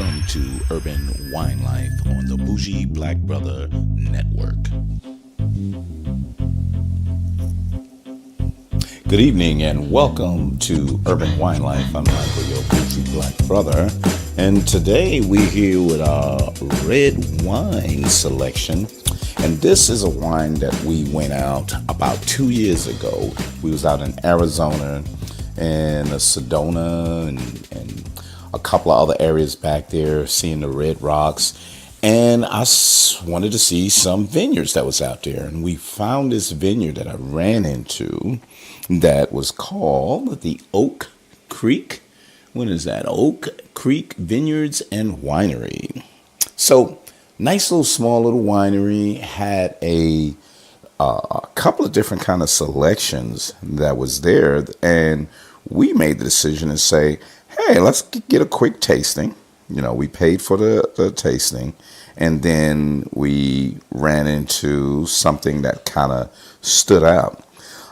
Welcome to Urban Wine Life on the Bougie Black Brother Network. Good evening and welcome to Urban Wine Life. I'm Michael, your Bougie Black Brother. And today we're here with our red wine selection. And this is a wine that we went out about 2 years ago. We was out in Arizona and Sedona and a couple of other areas back there, seeing the red rocks. And I wanted to see some vineyards that was out there. And we found this vineyard that I ran into that was called the Oak Creek. What is that? Oak Creek Vineyards and Winery. So nice little small little winery, had a couple of different kind of selections that was there. And we made the decision to say, hey, let's get a quick tasting. You know, we paid for the tasting, and then we ran into something that kind of stood out.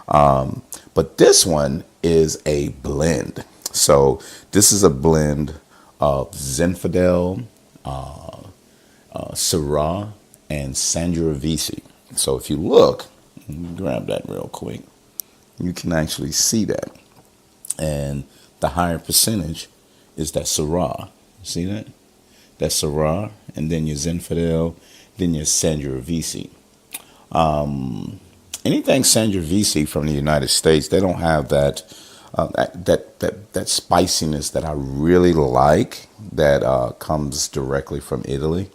But this one is a blend. So this is a blend of Zinfandel, Syrah, and Sangiovese. So if you look, grab that real quick, you can actually see that. And the higher percentage is that Syrah. See that? That's Syrah, and then your Zinfandel, then your Sangiovese. Anything Sangiovese from the United States, they don't have that spiciness that I really like that comes directly from Italy.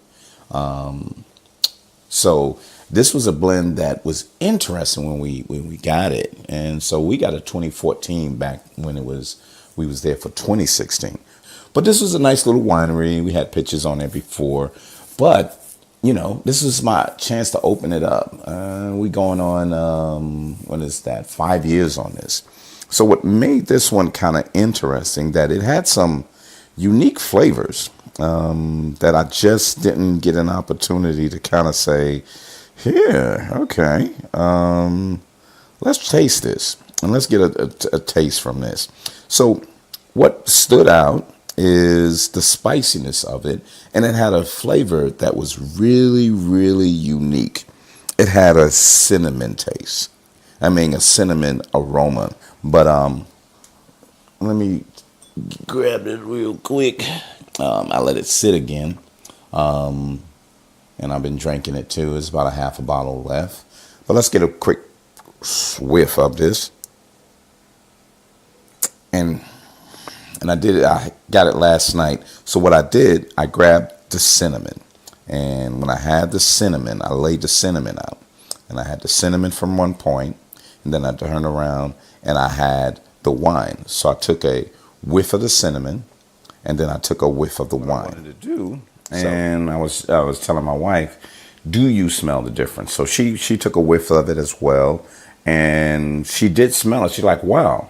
So this was a blend that was interesting when we got it, and so we got a 2014 back when we was there for 2016. But this was a nice little winery. We had pictures on there before, but you know, this is my chance to open it up. We going on what is that? 5 years on this. So what made this one kind of interesting that it had some unique flavors that I just didn't get an opportunity to kind of say, here, okay, let's taste this and let's get a taste from this. So what stood out is the spiciness of it, and it had a flavor that was really, really unique. It had a cinnamon taste. I mean, a cinnamon aroma. But let me grab it real quick. I let it sit again. And I've been drinking it too. It's about a half a bottle left. But let's get a quick whiff of this. And I got it last night. So what I did, I grabbed the cinnamon. And when I had the cinnamon, I laid the cinnamon out. And I had the cinnamon from one point. And then I turned around and I had the wine. So I took a whiff of the cinnamon. And then I took a whiff of the wine. What I wanted to do. And I was telling my wife, do you smell the difference? So she took a whiff of it as well. And she did smell it. She's like, wow.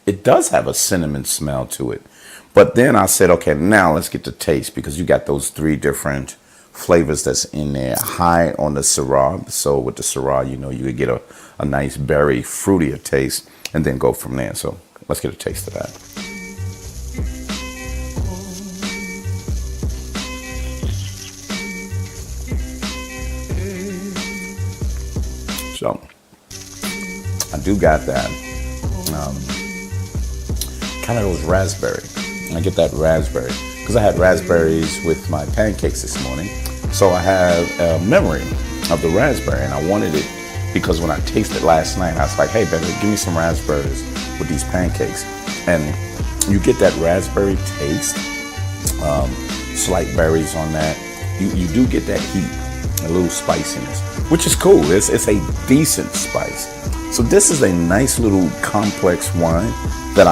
It does have a cinnamon smell to it. But then I said, okay, now let's get the taste, because you got those three different flavors that's in there. High on the Syrah. So with the Syrah, you know, you could get a nice berry, fruitier taste and then go from there. So let's get a taste of that. So I do got that. Kind of those raspberry. I get that raspberry because I had raspberries with my pancakes this morning. So I have a memory of the raspberry, and I wanted it because when I tasted it last night, I was like, hey, baby, give me some raspberries with these pancakes. And you get that raspberry taste, slight berries on that. You do get that heat, a little spiciness, which is cool. It's a decent spice. So this is a nice little complex wine that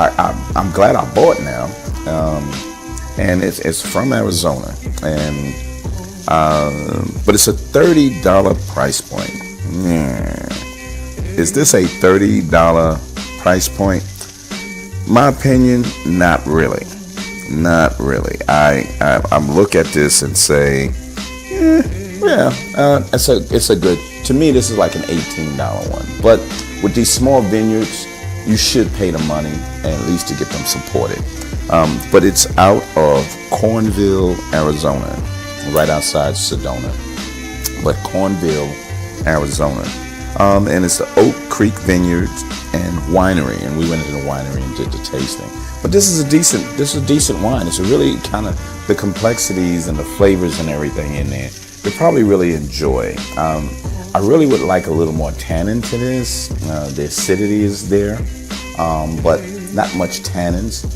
I'm glad I bought now, and it's from Arizona, and but it's a $30 price point. Is this a $30 price point? My opinion, not really. I'm look at this and say, it's a good. To me, this is like an $18 one, but with these small vineyards, you should pay the money at least to get them supported. But it's out of Cornville, Arizona, right outside Sedona. But Cornville, Arizona. And it's the Oak Creek Vineyards and Winery. And we went into the winery and did the tasting. But this is a decent wine. It's a really kind of the complexities and the flavors and everything in there. You'll probably really enjoy. I really would like a little more tannin to this. The acidity is there, but not much tannins.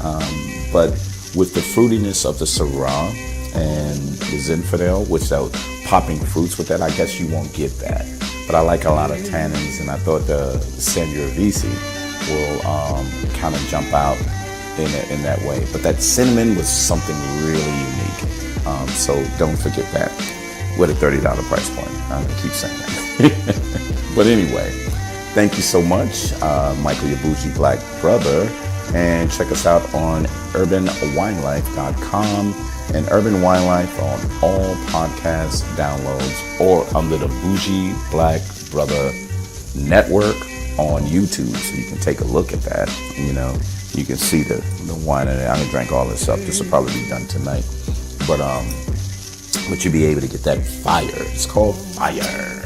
But with the fruitiness of the Syrah and the Zinfandel, which those popping fruits with that, I guess you won't get that. But I like a lot of tannins, and I thought the Sangiovese will kind of jump out in that way. But that cinnamon was something really unique. So don't forget that with a $30 price point. I'm going to keep saying that. But anyway, thank you so much, Michael, your bougie black brother. And check us out on urbanwinelife.com and Urban Wine Life on all podcast downloads or under the Bougie Black Brother Network on YouTube. So you can take a look at that. And, you can see the wine in it. I'm going to drink all this up. This will probably be done tonight. But you'll be able to get that fire. It's called fire.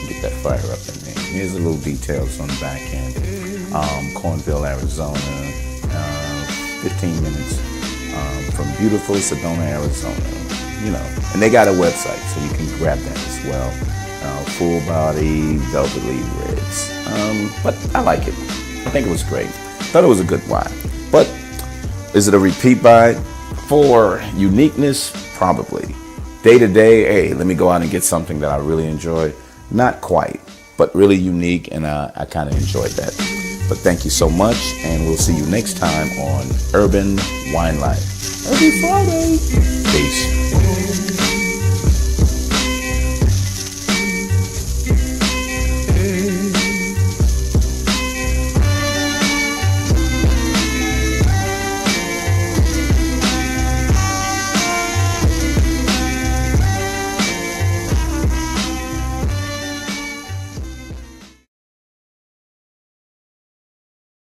Get that fire up in there. Here's the little details on the back end. Cornville, Arizona, 15 minutes from beautiful Sedona, Arizona. And they got a website, so you can grab that as well. Full body, velvety reds. But I like it. I think it was great. Thought it was a good wine. But is it a repeat buy? For uniqueness, probably. Day to day, hey, let me go out and get something that I really enjoy. Not quite, but really unique, and I kind of enjoyed that. But thank you so much, and we'll see you next time on Urban Wine Life. Every Friday. Peace.